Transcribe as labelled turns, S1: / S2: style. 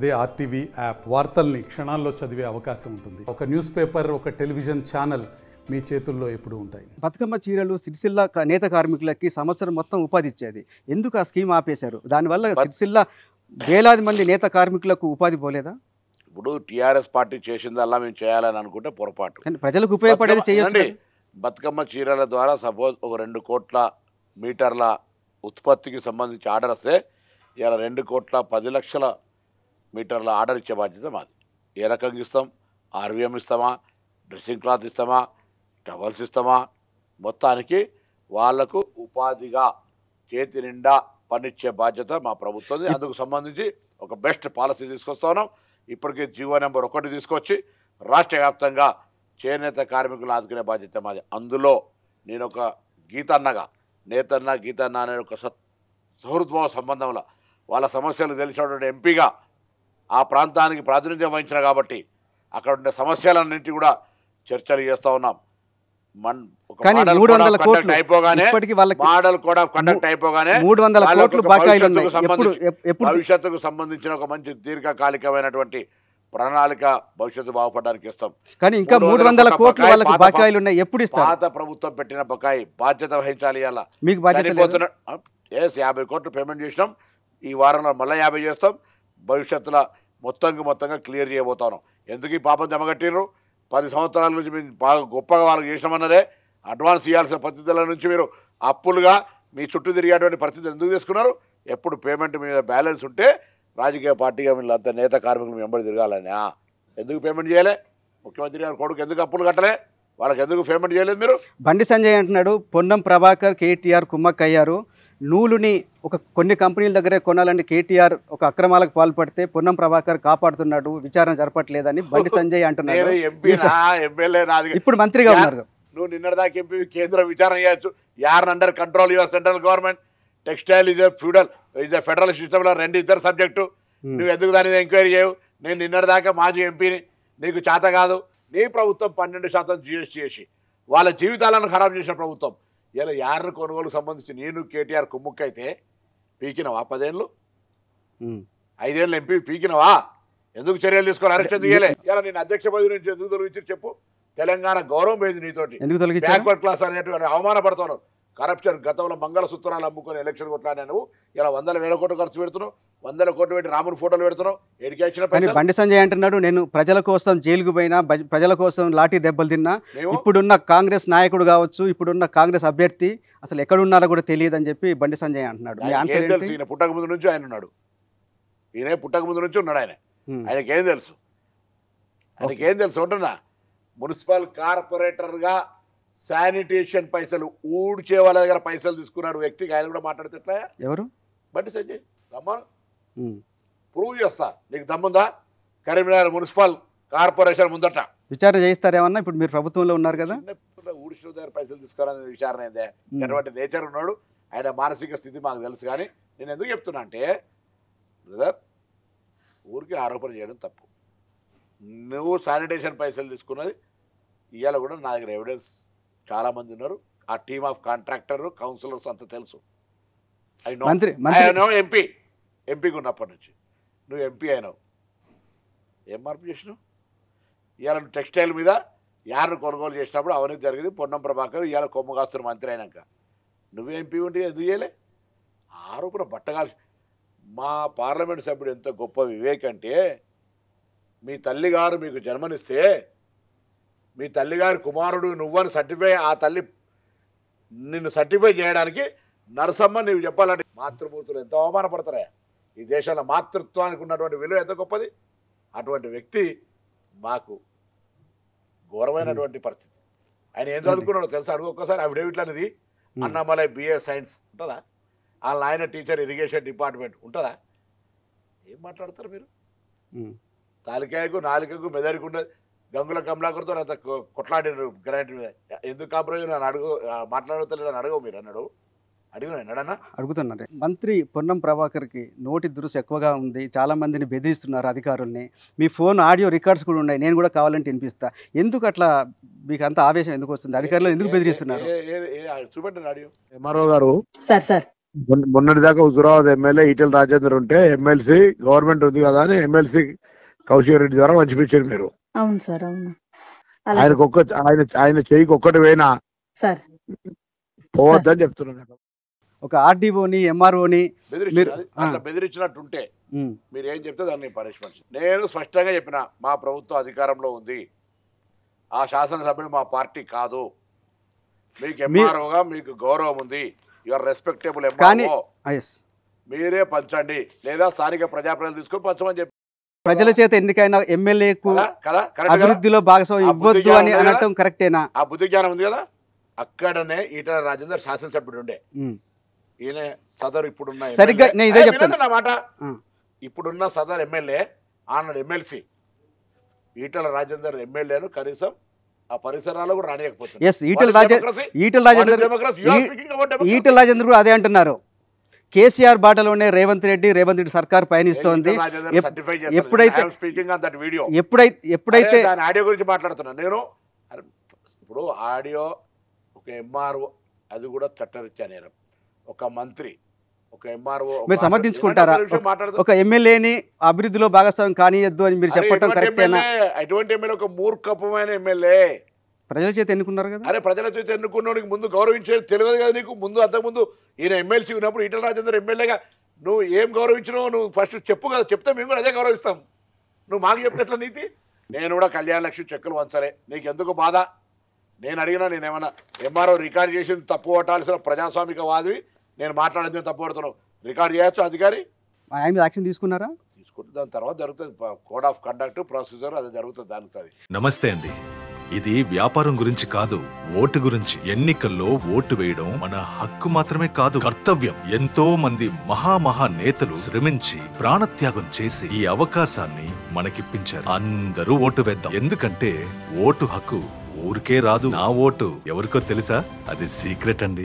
S1: అదే RTV app వార్తల్ని క్షణాల్లో చదివే అవకాశం ఉంటుంది. ఒక న్యూస్ పేపర్, ఒక టెలివిజన్ ఛానల్ మీ చేతుల్లో ఎప్పుడూ ఉంటాయి.
S2: బతుకమ్మ చీరలు సిరిసిల్ల నేత కార్మికులకి సంవత్సరం మొత్తం ఉపాధి ఇచ్చేది. ఎందుకు ఆ స్కీమ్ ఆపేశారు? దానివల్ల సిరిసిల్ల వేలాది మంది నేత కార్మికులకు ఉపాధి పోలేదా?
S3: ఇప్పుడు టీఆర్ఎస్ పార్టీ చేసిందల్లా మేము చేయాలని అనుకుంటే పొరపాటు.
S2: కానీ ప్రజలకు ఉపయోగపడేది చేయొచ్చు.
S3: బతుకమ్మ చీరల ద్వారా సపోజ్ ఒక 2 కోట్ల మీటర్ల ఉత్పత్తికి సంబంధించి ఆర్డర్ వస్తే ఇలా 2 కోట్ల 10 లక్షల మీటర్ల ఆర్డర్ ఇచ్చే బాధ్యత మాది. ఏ రకంగా ఇస్తాం? ఆర్వీఎం ఇస్తామా, డ్రెస్సింగ్ క్లాత్ ఇస్తామా, టవల్స్ ఇస్తామా, మొత్తానికి వాళ్లకు ఉపాధిగా చేతి నిండా పనిచ్చే బాధ్యత మా ప్రభుత్వం. అందుకు సంబంధించి ఒక బెస్ట్ పాలసీ తీసుకొస్తా ఉన్నాం. ఇప్పటికే జీవో నెంబర్ 1 తీసుకొచ్చి రాష్ట్ర వ్యాప్తంగా చేనేత కార్మికులు ఆదుకునే బాధ్యత మాది. అందులో నేను ఒక గీతన్న అనే ఒక సహృద్భావ సంబంధంలో వాళ్ళ సమస్యలు తెలిసినటువంటి ఎంపీగా ఆ ప్రాంతానికి ప్రాతినిధ్యం వహించిన కాబట్టి అక్కడ ఉండే సమస్యలన్నింటి కూడా చర్చలు చేస్తూ ఉన్నాం. భవిష్యత్తుకు సంబంధించిన ఒక మంచి దీర్ఘకాలికమైనటువంటి ప్రణాళిక భవిష్యత్తు బాగుపడడానికి ఇస్తాం.
S2: కానీ ఇంకా 300 కోట్లు వాళ్ళకి బకాయిలు ఉన్నాయి. ఎప్పుడు ఇస్తారు?
S3: పాత ప్రభుత్వం పెట్టిన బకాయి బాధ్యత వహించాలి. అలా
S2: మీకు బాధ్యత
S3: 50 కోట్లు పేమెంట్ చేసినాం. ఈ వారంలో మళ్ళీ 50 చేస్తాం. భవిష్యత్తులో మొత్తంగా క్లియర్ చేయబోతాను. ఎందుకు ఈ పాపం జమగట్టినరు? 10 సంవత్సరాల నుంచి మేము బాగా గొప్పగా వాళ్ళకి చేసినామన్నదే. అడ్వాన్స్ ఇవ్వాల్సిన పరిస్థితుల నుంచి మీరు అప్పులుగా మీ చుట్టూ తిరిగేటువంటి పరిస్థితులు ఎందుకు తీసుకున్నారు? ఎప్పుడు పేమెంట్ మీద బ్యాలెన్స్ ఉంటే రాజకీయ పార్టీగా వీళ్ళంతా నేత కార్మికులు వెంబడి తిరగాలని ఎందుకు పేమెంట్ చేయలే? ముఖ్యమంత్రి గారు కొడుకు ఎందుకు అప్పులు కట్టలే? వాళ్ళకి ఎందుకు పేమెంట్ చేయలేదు మీరు?
S2: బండి సంజయ్ అంటున్నాడు, పొన్నం ప్రభాకర్ కేటీఆర్ కుమ్మక్కయ్యారు. నూలుని కొన్ని కంపెనీల దగ్గరే కొనాలని కేటీఆర్ ఒక అక్రమాలకు పాల్పడితే పొన్నం ప్రభాకర్ కాపాడుతున్నాడు, విచారణ జరపట్లేదని బండి సంజయ్ అంటున్నాడు. ఇప్పుడు మంత్రిగా ఉన్నారు.
S3: నువ్వు నిన్నటిదాకా ఎంపీ కేంద్రం విచారణ చేయొచ్చు. యార్ under control your central government. Textile is federal సిస్టంలో 2 ఇద్దరు సబ్జెక్టు. నువ్వు ఎందుకు దాని మీద ఎంక్వైరీ చేయవు? నేను నిన్నటిదాకా మాజీ ఎంపీని, నీకు చేత కాదు. నీ ప్రభుత్వం 12% GST చేసి వాళ్ళ జీవితాలను ఖరాబ్ చేసిన ప్రభుత్వం. ఇలా యార్ను కొనుగోలుకు సంబంధించి నేను కేటీఆర్ కుమ్ముక్కైతే పీకినవా? 10 ఏళ్ళు 5 ఏళ్ళు ఎంపీ పీకినవా? ఎందుకు చర్యలు తీసుకోవాలి? అరెస్ట్ ఎందుకు చేయలే? ఇలా నేను అధ్యక్ష పదవి నుంచి ఎందుకు తొలగించి చెప్పు? తెలంగాణ గౌరవం పోయింది నీతోటి. బ్యాక్వర్డ్ క్లాస్ అనేటువంటి అవమానపడుతున్నావు. కరప్షన్ గతంలో మంగళసూత్రాలు అమ్ముకొని ఎలక్షన్ కొట్లాడినా నువ్వు ఇలా 100,000 కోట్లు ఖర్చు పెడుతున్నావు. 100 కోట్లు పెట్టి రాముని ఫోటోలు పెడుతున్నావు. ఎడికేషన్
S2: బండి సంజయ్ అంటున్నాడు, నేను ప్రజల కోసం జైలుకు పోయినా, ప్రజల కోసం లాఠీ దెబ్బలు తిన్నా. ఇప్పుడున్న కాంగ్రెస్ నాయకుడు కావచ్చు, ఇప్పుడున్న కాంగ్రెస్ అభ్యర్థి అసలు ఎక్కడున్నారో కూడా తెలియదు అని చెప్పి బండి సంజయ్ అంటున్నాడు.
S3: ఈయన పుట్టక ముందు నుంచి ఆయన ఉన్నాడు. ఈయన పుట్టక ముందు నుంచి ఉన్నాడు. ఆయనకేం తెలుసు? అంటున్నా, మున్సిపల్ కార్పొరేటర్గా శానిటేషన్ పైసలు ఊడ్చే వాళ్ళ దగ్గర పైసలు తీసుకున్నాడు వ్యక్తికి. ఆయన కూడా మాట్లాడితే
S2: ఎవరు?
S3: బండి సంజయ్. రమ్మను, ప్రూవ్ చేస్తా. నీకు దమ్ముందా? కరీంనగర్ మున్సిపల్ కార్పొరేషన్ ముందట
S2: విచారణ చేయిస్తారేమన్నా? ఇప్పుడు మీరు ప్రభుత్వంలో ఉన్నారు కదా.
S3: ఊడిసిన దగ్గర పైసలు తీసుకోవాలనే విచారణ ఏందే? అటువంటి నేచర్ ఉన్నాడు. ఆయన మానసిక స్థితి మాకు తెలుసు. కానీ నేను ఎందుకు చెప్తున్నా అంటే, బ్రదర్, ఊరికి ఆరోపణ చేయడం తప్పు. నువ్వు శానిటేషన్ పైసలు తీసుకున్నది ఇవాళ కూడా నా దగ్గర ఎవిడెన్స్ చాలామంది ఉన్నారు. ఆ టీమ్ ఆఫ్ కాంట్రాక్టర్, కౌన్సిలర్స్ అంతా తెలుసు. ఎంపీకి ఉన్నప్పటి నుంచి నువ్వు ఎంపీ అయినావు. ఏం మార్పు చేసినావు? ఇవాళ నువ్వు టెక్స్టైల్ మీద యార్ను కొనుగోలు చేసినప్పుడు అవన్నీ జరిగింది. పొన్నం ప్రభాకర్ ఇవాళ కొమ్మగాస్తున్న మంత్రి అయినాక నువ్వే ఎంపీ ఉంటే ఎందుకు చేయలే? ఆరోపణ బట్టగాల్సి. మా పార్లమెంట్ సభ్యుడు ఎంత గొప్ప వివేక్ అంటే, మీ తల్లిగారు మీకు జన్మనిస్తే మీ తల్లిగారి కుమారుడు నువ్వని సర్టిఫై, ఆ తల్లి నిన్ను సర్టిఫై చేయడానికి నరసమ్మ నీవు చెప్పాలంటే మాతృమూర్తులు ఎంత అవమానపడతారా? ఈ దేశంలో మాతృత్వానికి ఉన్నటువంటి విలువ ఎంత గొప్పది. అటువంటి వ్యక్తి మాకు ఘోరమైనటువంటి పరిస్థితి. ఆయన ఏం చదువుకున్నాడో తెలుసా? అడుగు ఒక్కసారి. అఫిడేవిట్లు అనేది అన్నమలై BA సైన్స్ ఉంటుందా? వాళ్ళ ఆయన టీచర్ ఇరిగేషన్ డిపార్ట్మెంట్ ఉంటుందా? ఏం మాట్లాడతారు మీరు? తాలికాయకు నాలికకు మెదడుకు ఉండదు. గంగుల కమలాకర్తో అంత కొట్లాడినారు గ్రాంట్ మీద. ఎందుకు కాంప్రమైజ్ నన్ను అడుగు మాట్లాడతలేదు అని అడగవు మీరు అన్నాడు.
S2: అడుగుతున్నారు. మంత్రి పొన్నం ప్రభాకర్కి నోటి దురుసు ఎక్కువగా ఉంది. చాలా మందిని బెదిరిస్తున్నారు అధికారుల్ని. మీ ఫోన్ ఆడియో రికార్డ్స్ కూడా ఉన్నాయి. నేను కూడా కావాలంటే వినిపిస్తా. ఎందుకు అట్లా మీకు అంత ఆవేశం ఎందుకు వస్తుంది? అధికారులు ఎందుకు బెదిరిస్తున్నారు?
S3: చూపెట్టండి ఆడియో.
S4: ఎంఆర్ఓ గారు,
S5: సార్
S3: మొన్నటిదాకా హుజురాబాద్ ఎమ్మెల్యే ఈటెల రాజేందర్ ఉంటే ఎమ్మెల్సీ గవర్నమెంట్ ఉంది కదా అని ఎమ్మెల్సీ కౌశిక్ రెడ్డి ద్వారా పంచిపించారు మీరు.
S4: అవును సార్, అవును.
S3: ఆయన చెయ్యికి ఒక్కటి పోయినా
S4: సార్
S3: పోవద్దని చెప్తున్నాను.
S2: ఒక ఆర్డీఓని ఎంఆర్ఓని
S3: బెదిరించినట్టుంటే మీరు ఏం చెప్తే దాన్ని పనిష్మెంట్. నేను స్పష్టంగా చెప్పిన మా ప్రభుత్వం అధికారంలో ఉంది, ఆ శాసనసభ్యుడు మా పార్టీ కాదు, మీకు ఎంఆర్ఓగా మీకు గౌరవం ఉంది, యువర్ రెస్పెక్టబుల్ ఎంఆర్ఓ, మీరే పంచండి లేదా స్థానిక ప్రజాప్రతినిధులు తీసుకొని పంచమని చెప్పి
S2: ప్రజల చేత ఎన్నికైన ఎమ్మెల్యేకు అభివృద్ధిలో భాగస్వామ్యం ఇవ్వద్దు అని అనటం కరెక్టేనా?
S3: ఆ బుద్ధి జ్ఞానం ఉంది కదా. అక్కడనే ఈటల రాజేందర్ శాసనసభ్యుడు ఉండే, ఈయన సదరు ఇప్పుడున్న
S2: సరిగ్గా నేను ఇదే చెప్తాను
S3: నా మాట. ఇప్పుడున్న సదర్ ఎమ్మెల్యే ఆనాడు ఎమ్మెల్సీ ఈటల రాజేందర్ ఎమ్మెల్యేను కనీసం ఆ పరిసరాలు కూడా రానియకపోతుంది.
S2: ఈటల రాజేందర్ కూడా అదే అంటున్నారు. కేసీఆర్ బాటలోనే రేవంత్ రెడ్డి సర్కార్ పయనిస్తోంది. ఎప్పుడైతే
S3: ఆడియో గురించి మాట్లాడుతున్నా నేను. ఇప్పుడు ఆడియో ఒక ఎంఆర్ఓ అది కూడా చట్టరీత్యా నేరం. ఒక మంత్రి ఒక ఎంఆర్ఓ
S2: మీరు సమర్థించుకుంటారా? ఒక ఎమ్మెల్యేని అభివృద్ధిలో భాగస్వామ్యం కానియద్దు అని మీరు చెప్పడం కరెక్టేనా?
S3: అటువంటి ఎమ్మెల్యే ఒక మూర్ఖమైన ఎమ్మెల్యే.
S2: ప్రజల చేత ఎన్నుకున్నారు కదా.
S3: అరే ప్రజల చేత ఎన్నుకున్నోడికి ముందు గౌరవించేది తెలియదు కదా నీకు. ముందు అంతకుముందు ఈయన ఎమ్మెల్సీ ఉన్నప్పుడు ఈటల రాజేందర్ ఎమ్మెల్యేగా నువ్వు ఏం గౌరవించినావు నువ్వు ఫస్ట్ చెప్పు కదా. చెప్తే మేము కూడా అదే గౌరవిస్తాం. నువ్వు మాకు చెప్తే ఎట్లా నీతి? నేను కూడా కళ్యాణ లక్ష్మి చెక్కులు వంచలే, నీకు ఎందుకు బాధ? నేను అడిగినా నేనేమన్నా ఎంఆర్ఓ రికార్డ్ చేసింది తప్పు పట్టాల్సిన ప్రజాస్వామిక వాదివి, నేను మాట్లాడేది తప్పు పడుతున్నావు, రికార్డ్ చేయొచ్చు అధికారి.
S2: ఆయన యాక్షన్ తీసుకున్నారా?
S3: తీసుకుంటే దాని తర్వాత జరుగుతుంది కోడ్ ఆఫ్ కండక్ట్ ప్రొసీజర్, అది జరుగుతుంది దానికి.
S5: నమస్తే అండి. ఇది వ్యాపారం గురించి కాదు, ఓటు గురించి. ఎన్నికల్లో ఓటు వేయడం మన హక్కు మాత్రమే కాదు, కర్తవ్యం. ఎంతో మంది మహా నేతలు శ్రమించి ప్రాణత్యాగం చేసి ఈ అవకాశాన్ని మనకిప్పించారు. అందరూ ఓటు వేద్దాం. ఎందుకంటే ఓటు హక్కు ఊరికే రాదు. నా ఓటు ఎవరికో తెలుసా? అది సీక్రెట్ అండి.